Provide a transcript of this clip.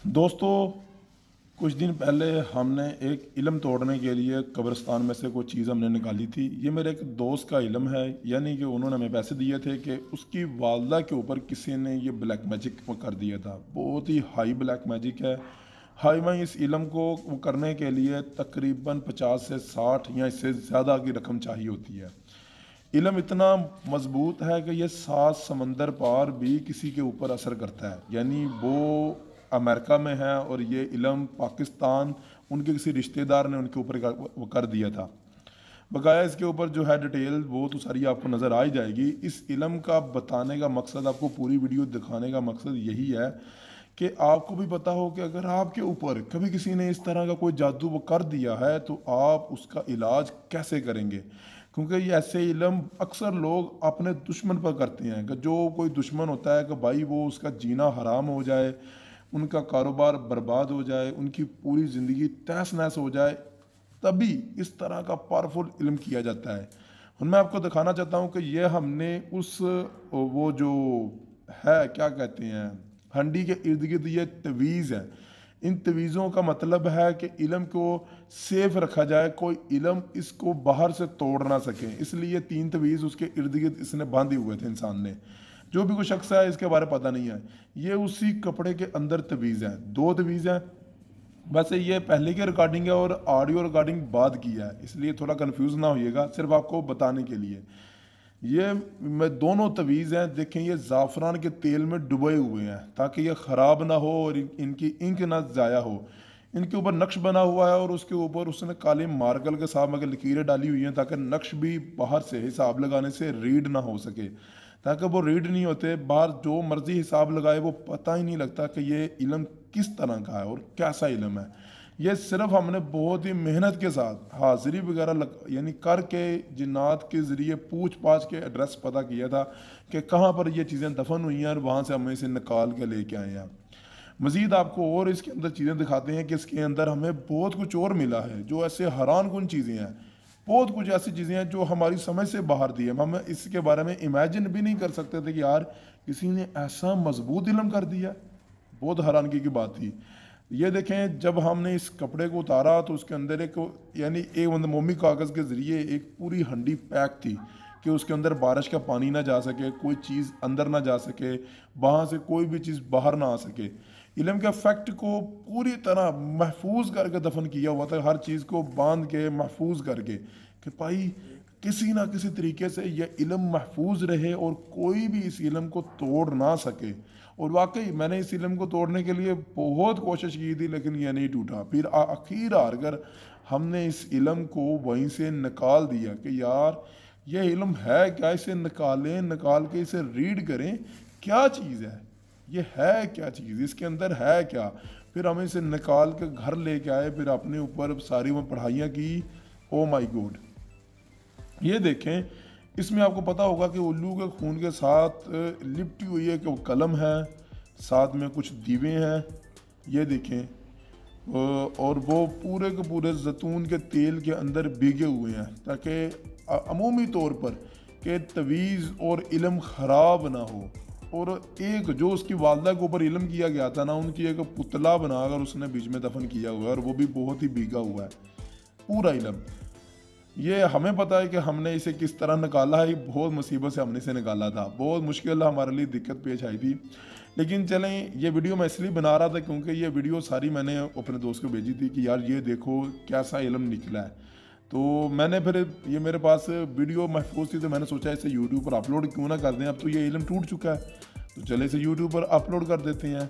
दोस्तों, कुछ दिन पहले हमने एक इल्म तोड़ने के लिए कब्रिस्तान में से कोई चीज़ हमने निकाली थी। ये मेरे एक दोस्त का इल्म है, यानी कि उन्होंने हमें पैसे दिए थे कि उसकी वालदा के ऊपर किसी ने ये ब्लैक मैजिक कर दिया था। बहुत ही हाई ब्लैक मैजिक है। हाई में इस इल्म को वो करने के लिए तकरीबन 50 से 60 या इससे ज़्यादा की रकम चाहिए होती है। इल्म इतना मजबूत है कि ये 7 समंदर पार भी किसी के ऊपर असर करता है। यानी वो अमेरिका में है और ये इल्म पाकिस्तान उनके किसी रिश्तेदार ने उनके ऊपर वो कर दिया था। बकाया इसके ऊपर जो है डिटेल वो तो सारी आपको नज़र आ ही जाएगी। इस इल्म का बताने का मकसद, आपको पूरी वीडियो दिखाने का मकसद यही है कि आपको भी पता हो कि अगर आपके ऊपर कभी किसी ने इस तरह का कोई जादू वो कर दिया है तो आप उसका इलाज कैसे करेंगे। क्योंकि ये ऐसे इल्म अक्सर लोग अपने दुश्मन पर करते हैं कि जो कोई दुश्मन होता है कि भाई वो उसका जीना हराम हो जाए, उनका कारोबार बर्बाद हो जाए, उनकी पूरी ज़िंदगी तहस नहस हो जाए, तभी इस तरह का पावरफुल इल्म किया जाता है। और मैं आपको दिखाना चाहता हूँ कि ये हमने उस वो जो है क्या कहते हैं हंडी के इर्द गिर्द ये तवीज़ है। इन तवीज़ों का मतलब है कि इल्म को सेफ रखा जाए, कोई इल्म इसको बाहर से तोड़ ना सके। इसलिए 3 तवीज़ उसके इर्द गिर्द इसने बांधे हुए थे इंसान ने। जो भी कोई शख्स है इसके बारे में पता नहीं है। ये उसी कपड़े के अंदर तवीज़ है, 2 तवीज़ हैं। वैसे ये पहले की रिकॉर्डिंग है और ऑडियो रिकॉर्डिंग बाद की है, इसलिए थोड़ा कंफ्यूज ना होइएगा, सिर्फ आपको बताने के लिए। ये मैं दोनों तवीज़ हैं, देखें ये ज़ाफ़रान के तेल में डुबे हुए हैं ताकि ये ख़राब ना हो और इनकी इंक ना ज़ाया हो। इनके ऊपर नक्श बना हुआ है और उसके ऊपर उसने काले मार्बल के साथ में लकीरें डाली हुई हैं ताकि नक्श भी बाहर से हिसाब लगाने से रीड ना हो सके। ताकि वो रीड नहीं होते, बाहर जो मर्जी हिसाब लगाए वो पता ही नहीं लगता कि ये इल्म किस तरह का है और कैसा इल्म है। ये सिर्फ हमने बहुत ही मेहनत के साथ हाजिरी वगैरह यानी करके जिन्नात के ज़रिए पूछ पाछ के एड्रेस पता किया था कि कहाँ पर ये चीज़ें दफन हुई हैं और वहाँ से हम इसे निकाल के लेके आए हैं। मज़ीद आपको और इसके अंदर चीज़ें दिखाते हैं कि इसके अंदर हमें बहुत कुछ और मिला है जो ऐसे हैरान कुन चीज़ें हैं। बहुत कुछ ऐसी चीज़ें हैं जो हमारी समझ से बाहर दी है। हम इसके बारे में इमेजिन भी नहीं कर सकते थे कि यार किसी ने ऐसा मजबूत इल्म कर दिया। बहुत हैरानगी की बात थी। ये देखें, जब हमने इस कपड़े को उतारा तो उसके अंदर एक यानी एक मतलब मोमी कागज़ के ज़रिए एक पूरी हंडी पैक थी कि उसके अंदर बारिश का पानी ना जा सके, कोई चीज़ अंदर ना जा सके, वहाँ से कोई भी चीज़ बाहर ना आ सके। इल्म के फैक्ट को पूरी तरह महफूज करके दफन किया हुआ था, हर चीज़ को बांध के महफूज करके कि भाई किसी ना किसी तरीके से यह इल्म महफूज रहे और कोई भी इस इल्म को तोड़ ना सके। और वाकई मैंने इस इल्म को तोड़ने के लिए बहुत कोशिश की थी लेकिन यह नहीं टूटा। फिर आखिर आकर हमने इस इल्म को वहीं से निकाल दिया कि यार यह इल्म है क्या, इसे निकालें, निकाल के इसे रीड करें, क्या चीज़ है ये, है क्या चीज़, इसके अंदर है क्या। फिर हम इसे निकाल के घर लेके आए, फिर अपने ऊपर सारी वो पढ़ाइयाँ की। ओ माई गॉड, ये देखें, इसमें आपको पता होगा कि उल्लू के खून के साथ लिपटी हुई है कि वो कलम है, साथ में कुछ दीवे हैं, ये देखें। और वो पूरे के पूरे जैतून के तेल के अंदर भीगे हुए हैं ताकि अमूमी तौर पर कि तवीज़ और इल्म ख़राब ना हो। और एक जो उसकी वालदा के ऊपर इल्म किया गया था ना, उनकी एक पुतला बनाकर उसने बीच में दफन किया हुआ है और वो भी बहुत ही भीगा हुआ है पूरा इल्म। ये हमें पता है कि हमने इसे किस तरह निकाला है, बहुत मुसीबत से हमने इसे निकाला था, बहुत मुश्किल हमारे लिए दिक्कत पेश आई थी। लेकिन चलें, ये वीडियो मैं इसलिए बना रहा था क्योंकि ये वीडियो सारी मैंने अपने दोस्त को भेजी थी कि यार ये देखो कैसा इल्म निकला है। तो मैंने फिर ये मेरे पास वीडियो महफूज थी तो मैंने सोचा इसे यूट्यूब पर अपलोड क्यों ना कर दें। अब तो ये इल्म टूट चुका है तो चले इसे यूट्यूब पर अपलोड कर देते हैं।